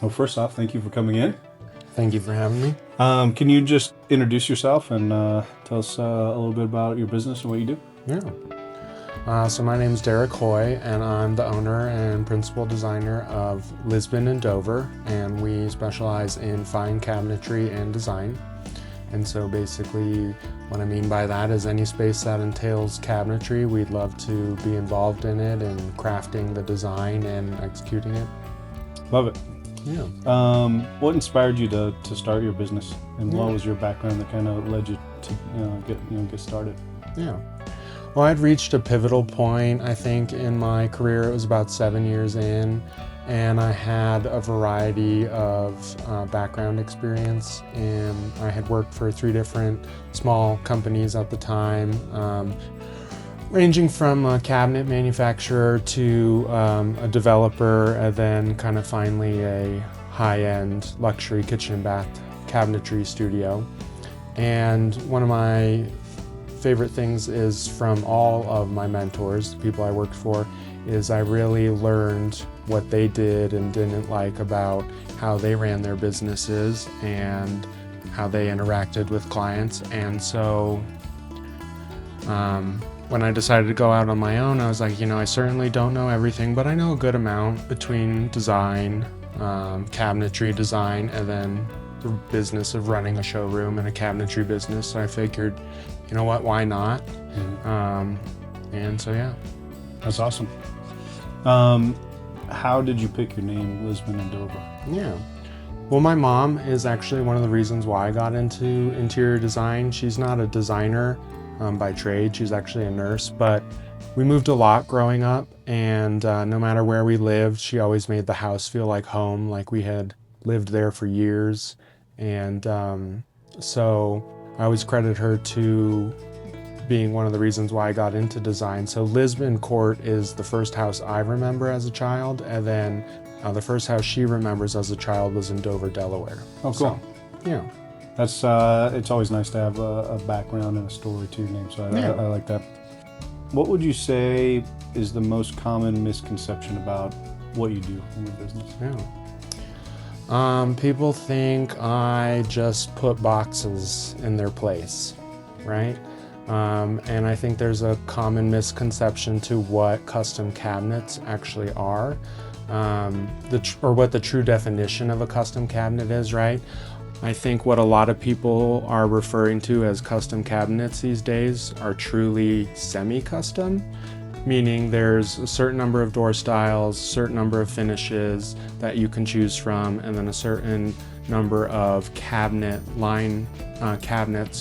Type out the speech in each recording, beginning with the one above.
Well, first off, thank you for coming in. Thank you for having me. Can you just introduce yourself and tell us a little bit about your business and what you do? So my name is Derek Hoy, and I'm the owner and principal designer of Lisbon Dover, and we specialize in fine cabinetry and design. And so basically what I mean by that is any space that entails cabinetry, we'd love to be involved in it and crafting the design and executing it. Love it. Yeah. What inspired you to start your business, and what was your background that kind of led you to get started? Yeah. Well, I'd reached a pivotal point, I think, in my career. It was about 7 years in, and I had a variety of background experience, and I had worked for 3 different small companies at the time, ranging from a cabinet manufacturer to a developer, and then kind of finally a high-end luxury kitchen and bath cabinetry studio. And one of my favorite things is from all of my mentors, the people I worked for, is I really learned what they did and didn't like about how they ran their businesses and how they interacted with clients. And so when I decided to go out on my own, I was like, I certainly don't know everything, but I know a good amount between design, cabinetry design, and then the business of running a showroom and a cabinetry business. So I figured, you know what, why not? And so, yeah. That's awesome. How did you pick your name, Lisbon and Dover? Yeah. Well, my mom is actually one of the reasons why I got into interior design. She's not a designer by trade. She's actually a nurse, but we moved a lot growing up, and no matter where we lived, she always made the house feel like home, like we had lived there for years. And so I always credit her to being one of the reasons why I got into design. So Lisbon Court is the first house I remember as a child, and then the first house she remembers as a child was in Dover, Delaware. Oh, cool. So, yeah. That's it's always nice to have a background and a story to your name, so I like that. What would you say is the most common misconception about what you do in your business? People think I just put boxes in their place, right? And I think there's a common misconception to what custom cabinets actually are, or what the true definition of a custom cabinet is, right? I think what a lot of people are referring to as custom cabinets these days are truly semi-custom, meaning there's a certain number of door styles, a certain number of finishes that you can choose from, and then a certain number of cabinets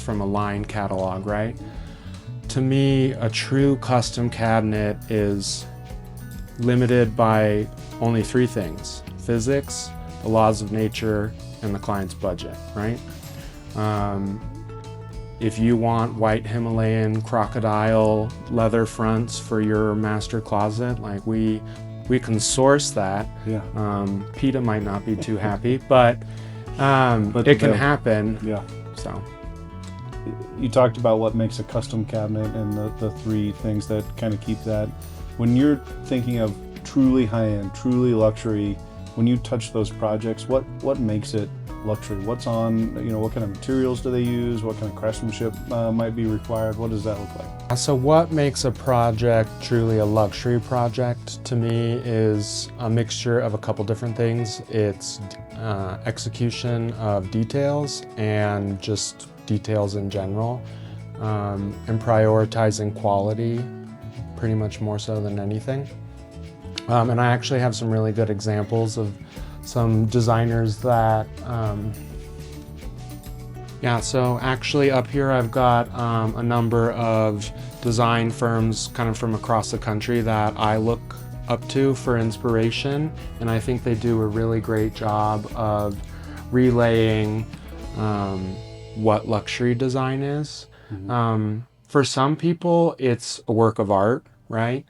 from a line catalog, right? To me, a true custom cabinet is limited by only 3 things: physics, the laws of nature, and the client's budget, right? If you want white Himalayan crocodile leather fronts for your master closet, like we can source that. Yeah. PETA might not be too happy, but it can happen. Yeah. So you talked about what makes a custom cabinet and the 3 things that kind of keep that. When you're thinking of truly high-end, truly luxury, when you touch those projects, what makes it luxury? What's on, what kind of materials do they use? What kind of craftsmanship might be required? What does that look like? So what makes a project truly a luxury project to me is a mixture of a couple different things. It's execution of details and just details in general, and prioritizing quality pretty much more so than anything. And I actually have some really good examples of some designers that, so actually up here I've got a number of design firms kind of from across the country that I look up to for inspiration, and I think they do a really great job of relaying what luxury design is. For some people, it's a work of art, right?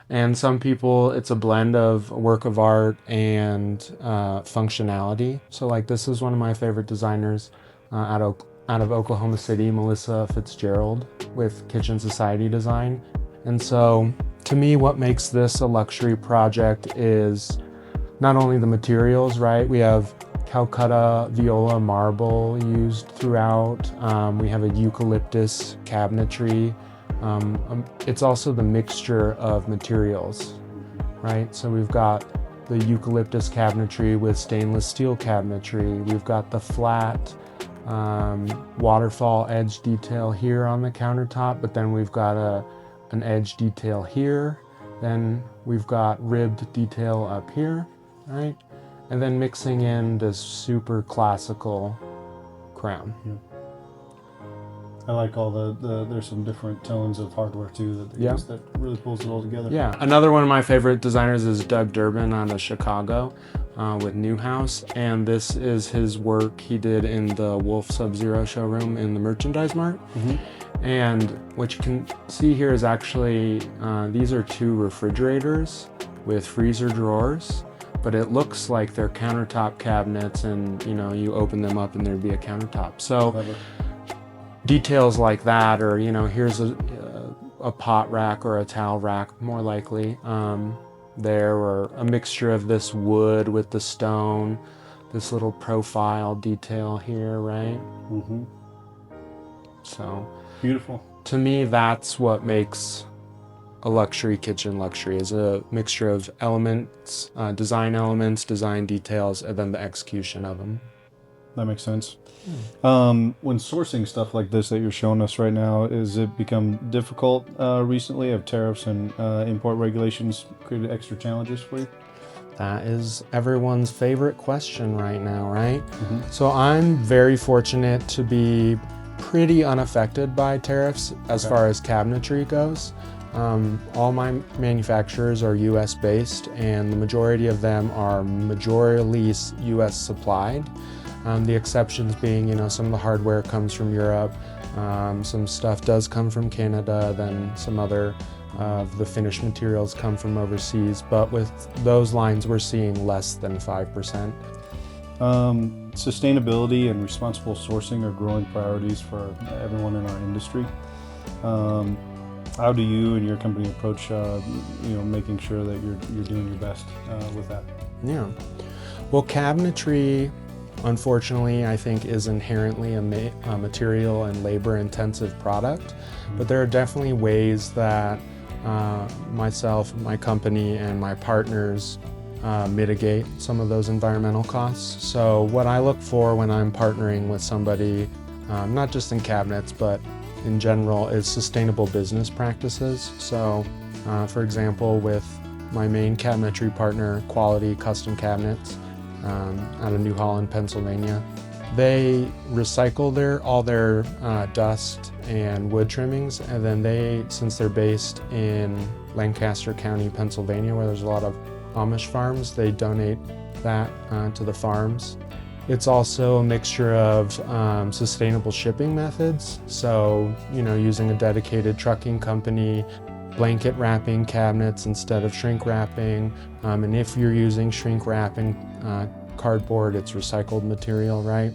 And some people, it's a blend of work of art and functionality. So like this is one of my favorite designers out of Oklahoma City, Melissa Fitzgerald with Kitchen Society Design. And so to me, what makes this a luxury project is not only the materials, right? We have Calcutta viola marble used throughout. We have a eucalyptus cabinetry. It's also the mixture of materials, right? So we've got the eucalyptus cabinetry with stainless steel cabinetry. We've got the flat waterfall edge detail here on the countertop, but then we've got an edge detail here. Then we've got ribbed detail up here, right? And then mixing in this super classical crown. Yeah. I like all there's some different tones of hardware too that they use that really pulls it all together. Yeah, another one of my favorite designers is Doug Durbin out of Chicago with Newhouse, and this is his work he did in the Wolf Sub-Zero showroom in the Merchandise Mart. And what you can see here is actually, these are 2 refrigerators with freezer drawers, but it looks like they're countertop cabinets, and you open them up and there'd be a countertop. So details like that, or here's a pot rack or a towel rack, more likely, there, or a mixture of this wood with the stone, this little profile detail here, right? So beautiful. To me, that's what makes a luxury kitchen luxury, is a mixture of elements, design details, and then the execution of them. That makes sense. When sourcing stuff like this that you're showing us right now, has it become difficult recently? Have tariffs and import regulations created extra challenges for you? That is everyone's favorite question right now, right? So I'm very fortunate to be pretty unaffected by tariffs as far as cabinetry goes. All my manufacturers are US based, and the majority of them are majorly US supplied. The exceptions being, some of the hardware comes from Europe, some stuff does come from Canada, then some other of the finished materials come from overseas, but with those lines we're seeing less than 5%. Sustainability and responsible sourcing are growing priorities for everyone in our industry. How do you and your company approach, making sure that you're doing your best with that? Yeah, well, cabinetry, unfortunately, I think is inherently a material and labor intensive product, but there are definitely ways that myself, my company, and my partners mitigate some of those environmental costs. So what I look for when I'm partnering with somebody, not just in cabinets, but in general, is sustainable business practices. So for example, with my main cabinetry partner, Quality Custom Cabinets, out of New Holland, Pennsylvania, they recycle all their dust and wood trimmings, and then since they're based in Lancaster County, Pennsylvania, where there's a lot of Amish farms, they donate that to the farms. It's also a mixture of sustainable shipping methods, so using a dedicated trucking company, blanket wrapping cabinets instead of shrink wrapping, and if you're using shrink wrapping cardboard, it's recycled material, right?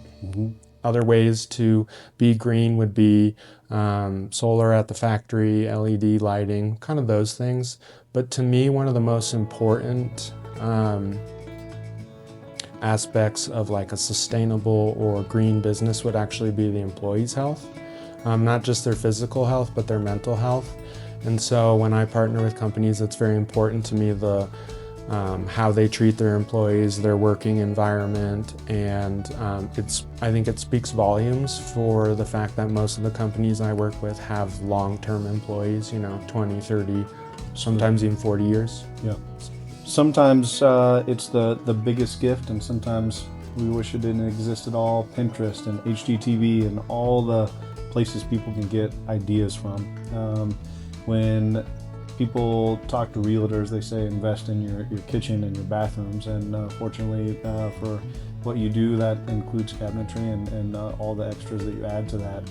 Other ways to be green would be solar at the factory, LED lighting, kind of those things. But to me, one of the most important aspects of like a sustainable or green business would actually be the employees' health. Not just their physical health, but their mental health. And so when I partner with companies, it's very important to me how they treat their employees, their working environment, and I think it speaks volumes for the fact that most of the companies I work with have long-term employees, 20, 30, sometimes even 40 years. Yeah. Sometimes it's the biggest gift, and sometimes we wish it didn't exist at all. Pinterest and HGTV and all the places people can get ideas from. When people talk to realtors, they say invest in your kitchen and your bathrooms, and fortunately for what you do, that includes cabinetry and all the extras that you add to that.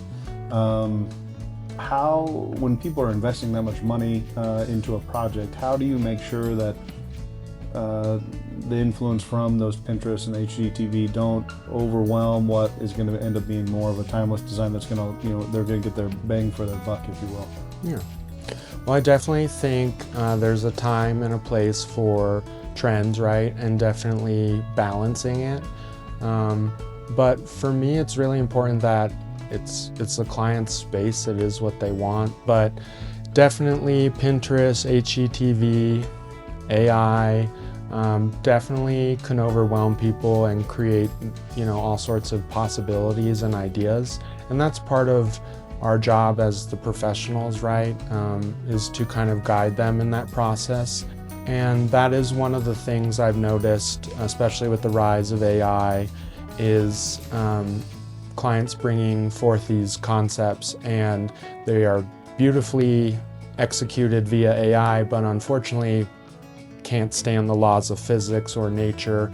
When people are investing that much money into a project, how do you make sure that the influence from those Pinterest and HGTV don't overwhelm what is going to end up being more of a timeless design that's going to, they're going to get their bang for their buck, if you will? Yeah. Well, I definitely think there's a time and a place for trends, right? And definitely balancing it. But for me, it's really important that it's the client's space. It is what they want. But definitely Pinterest, HGTV, AI, definitely can overwhelm people and create, all sorts of possibilities and ideas. And that's part of our job as the professionals, right? Is to kind of guide them in that process. And that is one of the things I've noticed, especially with the rise of AI, is clients bringing forth these concepts, and they are beautifully executed via AI, but unfortunately can't stand the laws of physics or nature,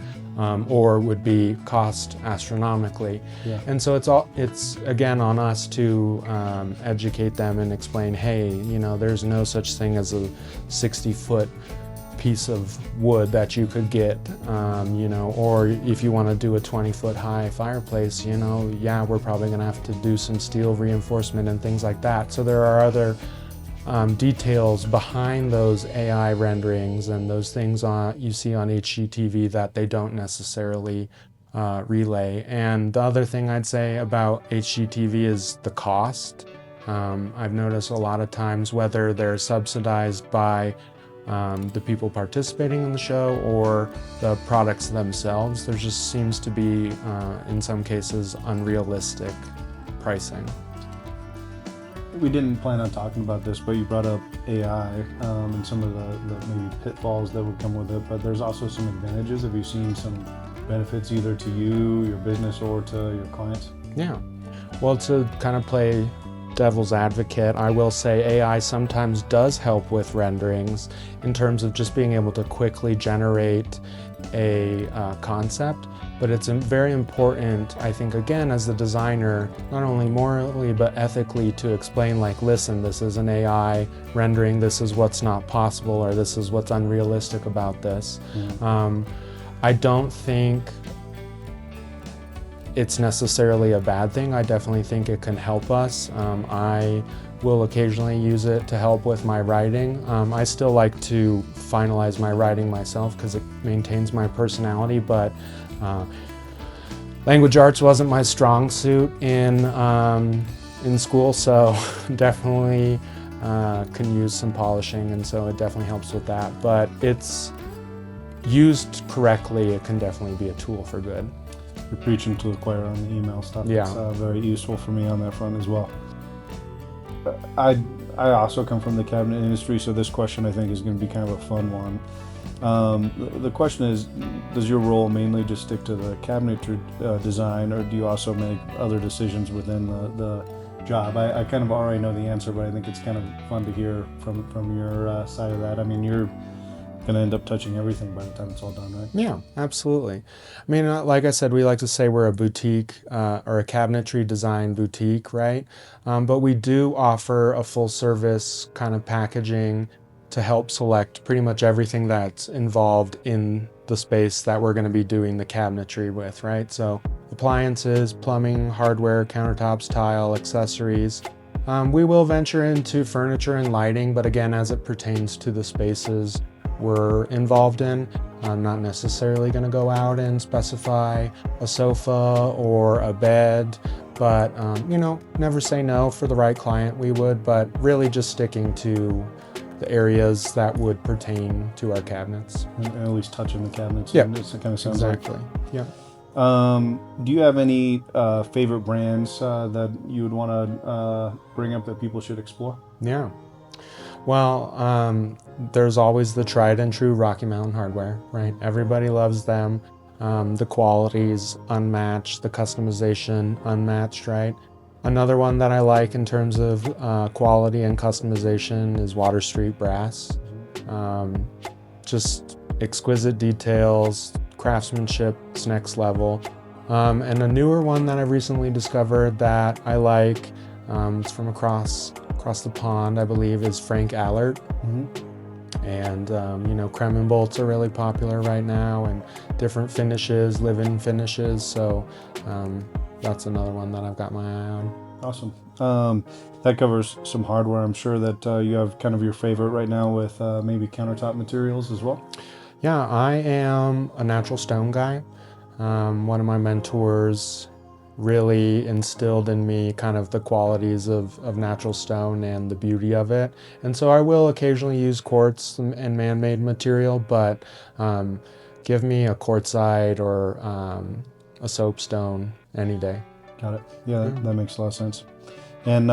or would be cost astronomically. Yeah. And so it's again on us to educate them and explain, hey, there's no such thing as a 60-foot piece of wood that you could get, or if you want to do a 20-foot high fireplace, yeah, we're probably going to have to do some steel reinforcement and things like that. So there are other details behind those AI renderings and those things you see on HGTV that they don't necessarily relay. And the other thing I'd say about HGTV is the cost. I've noticed a lot of times, whether they're subsidized by the people participating in the show or the products themselves, there just seems to be, in some cases, unrealistic pricing. We didn't plan on talking about this, but you brought up AI and some of the maybe pitfalls that would come with it, but there's also some advantages. Have you seen some benefits either to you, your business, or to your clients? Yeah. Well, to kind of play devil's advocate, I will say AI sometimes does help with renderings in terms of just being able to quickly generate a concept. But it's very important, I think, again, as the designer, not only morally but ethically, to explain, like, listen, this is an AI rendering, this is what's not possible, or this is what's unrealistic about this. I don't think it's necessarily a bad thing. I definitely think it can help us. I will occasionally use it to help with my writing. I still like to finalize my writing myself because it maintains my personality, but language arts wasn't my strong suit in school, so definitely can use some polishing, and so it definitely helps with that. But it's used correctly, it can definitely be a tool for good. You're preaching to the choir on the email stuff. Yeah. It's very useful for me on that front as well. I also come from the cabinet industry, so this question I think is going to be kind of a fun one. The question is, does your role mainly just stick to the cabinetry design, or do you also make other decisions within the job? I kind of already know the answer, but I think it's kind of fun to hear from your side of that. I mean, you're going to end up touching everything by the time it's all done, right? Yeah, absolutely. I mean, like I said, we like to say we're a boutique or a cabinetry design boutique, right? But we do offer a full service kind of packaging to help select pretty much everything that's involved in the space that we're going to be doing the cabinetry with, right? So appliances, plumbing, hardware, countertops, tile, accessories. We will venture into furniture and lighting, but again, as it pertains to the spaces we're involved in, I'm not necessarily going to go out and specify a sofa or a bed, but never say no. For the right client we would, but really just sticking to the areas that would pertain to our cabinets. And at least touching the cabinets. Yeah, it kind of sounds exactly. Yeah. Do you have any favorite brands that you would want to bring up that people should explore? Yeah. Well, there's always the tried and true Rocky Mountain hardware, right? Everybody loves them. The quality's unmatched, the customization unmatched, right? Another one that I like in terms of quality and customization is Water Street Brass. Just exquisite details, craftsmanship is next level. And a newer one that I've recently discovered that I like, it's from across the pond, I believe, is Frank Allert. And creme and bolts are really popular right now, and different finishes, live-in finishes. So that's another one that I've got my eye on. Awesome. That covers some hardware. I'm sure that you have kind of your favorite right now with maybe countertop materials as well. Yeah, I am a natural stone guy. One of my mentors really instilled in me kind of the qualities of natural stone and the beauty of it. And so I will occasionally use quartz and man-made material, but give me a quartzite or a soapstone any day. Got it. Yeah, that makes a lot of sense. And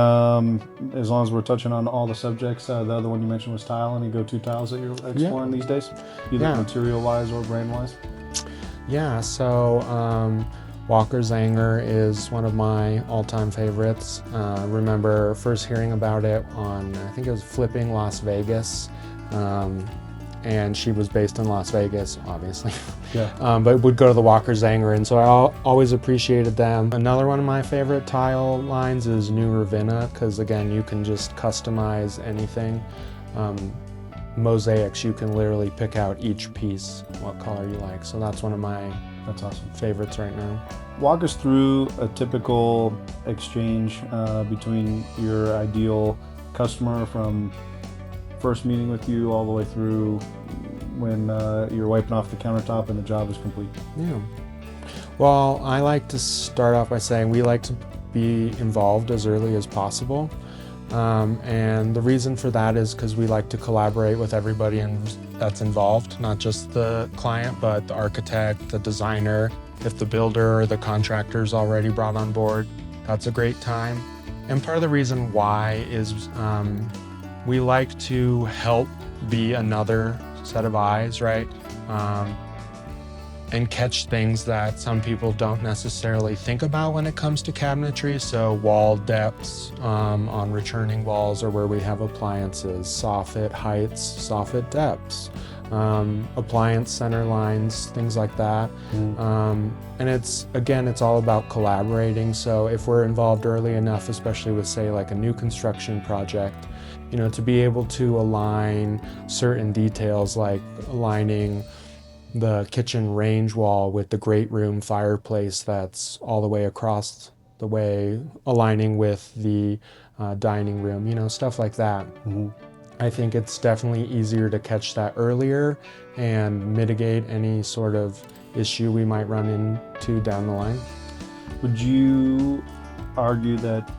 as long as we're touching on all the subjects, the other one you mentioned was tile. Any go-to tiles that you're exploring these days, either material-wise or brand-wise? Yeah, so Walker Zanger is one of my all-time favorites. Remember first hearing about it on, I think it was Flipping Las Vegas, and she was based in Las Vegas, obviously. Yeah. But would go to the Walker Zanger, and so I always appreciated them. Another one of my favorite tile lines is New Ravenna, because again, you can just customize anything. Mosaics, you can literally pick out each piece, what color you like. So that's one of my favorites right now. Walk us through a typical exchange between your ideal customer from first meeting with you all the way through when you're wiping off the countertop and the job is complete. Yeah. Well, I like to start off by saying we like to be involved as early as possible. And the reason for that is because we like to collaborate with everybody that's involved, not just the client, but the architect, the designer. If the builder or the contractor is already brought on board, that's a great time. And part of the reason why is we like to help be another set of eyes, right? And catch things that some people don't necessarily think about when it comes to cabinetry. So wall depths on returning walls or where we have appliances, soffit heights, soffit depths, appliance center lines, things like that. And it's all about collaborating. So if we're involved early enough, especially with say like a new construction project, you know, to be able to align certain details like aligning the kitchen range wall with the great room fireplace that's all the way across the way, aligning with the dining room, you know, stuff like that. I think it's definitely easier to catch that earlier and mitigate any sort of issue we might run into down the line. Would you argue that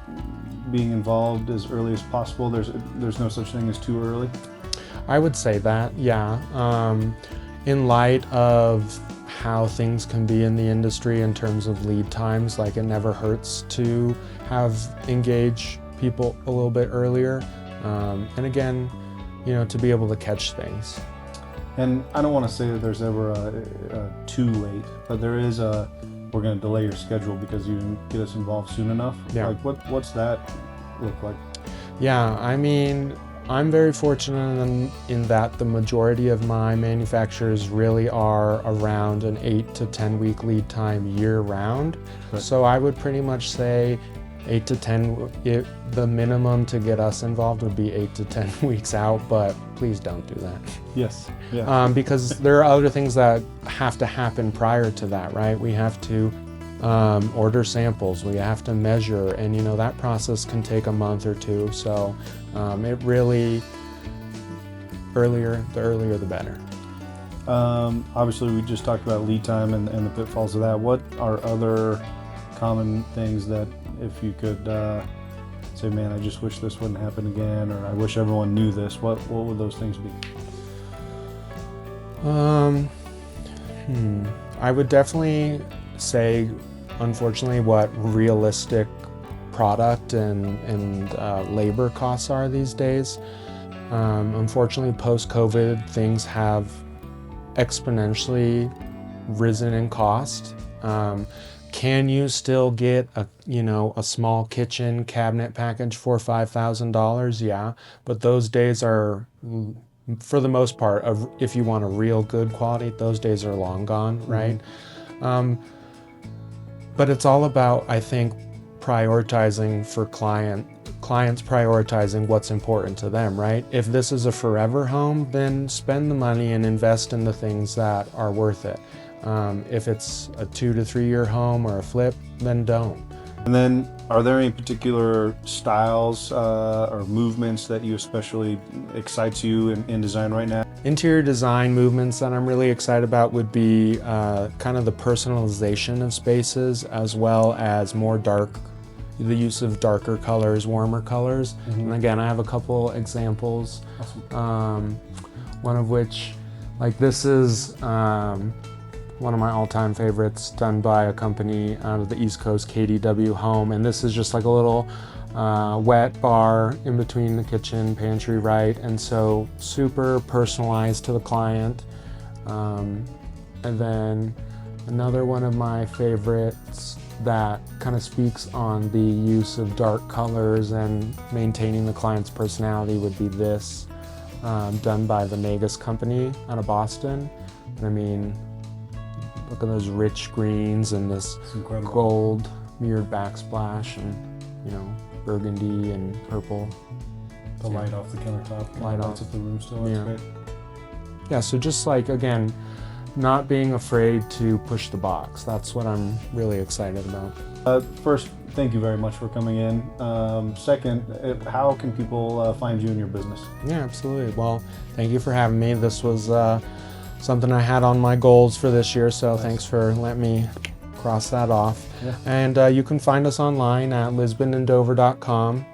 being involved as early as possible, there's no such thing as too early? I would say that, yeah. In light of how things can be in the industry in terms of lead times, like it never hurts to engage people a little bit earlier. And again, you know, to be able to catch things. And I don't want to say that there's ever a too late, but there is we're going to delay your schedule because you didn't get us involved soon enough. Yeah. Like what's that look like? Yeah, I mean, I'm very fortunate in that the majority of my manufacturers really are around an 8 to 10 week lead time year round. Right. So I would pretty much say 8 to 10, the minimum to get us involved would be 8 to 10 weeks out, but please don't do that. Yes. Yeah. Because there are other things that have to happen prior to that, right? We have to order samples, we have to measure, and you know, that process can take a month or two. So it really, the earlier the better. Obviously we just talked about lead time and the pitfalls of that. What are other common things that if you could say, man, I just wish this wouldn't happen again, or I wish everyone knew this, what would those things be? I would definitely say, unfortunately, what realistic product and labor costs are these days. Unfortunately, post-COVID, things have exponentially risen in cost. Can you still get a small kitchen cabinet package for $5,000? Yeah, but those days are, for the most part, if you want a real good quality, those days are long gone, right? But it's all about, I think, prioritizing for clients prioritizing what's important to them, right? If this is a forever home, then spend the money and invest in the things that are worth it. If it's a 2 to 3 year home or a flip, then don't. And then, are there any particular styles or movements that you especially excites you in design right now? Interior design movements that I'm really excited about would be kind of the personalization of spaces, as well as the use of darker colors, warmer colors. And again, I have a couple examples. Awesome. One of which, like this is one of my all-time favorites, done by a company out of the East Coast, KDW Home, and this is just like a little wet bar in between the kitchen, pantry, right? And so super personalized to the client. And then another one of my favorites that kind of speaks on the use of dark colors and maintaining the client's personality would be this, done by the Magus company out of Boston. And I mean, look at those rich greens and this gold mirrored backsplash, and you know, burgundy and purple. The light off the countertop. Light lights off. up the room still. That's great. Yeah, so just like, again, not being afraid to push the box. That's what I'm really excited about. First, thank you very much for coming in. Second, how can people find you in your business? Yeah, absolutely. Well, thank you for having me. This was something I had on my goals for this year, so Nice. Thanks for letting me cross that off. Yeah. And you can find us online at lisbondover.com,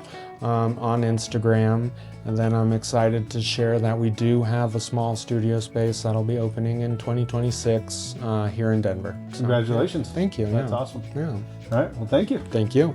on Instagram. And then I'm excited to share that we do have a small studio space that'll be opening in 2026 here in Denver. So, Congratulations. Thank you. That's yeah. awesome. Yeah. All right. Well, thank you. Thank you.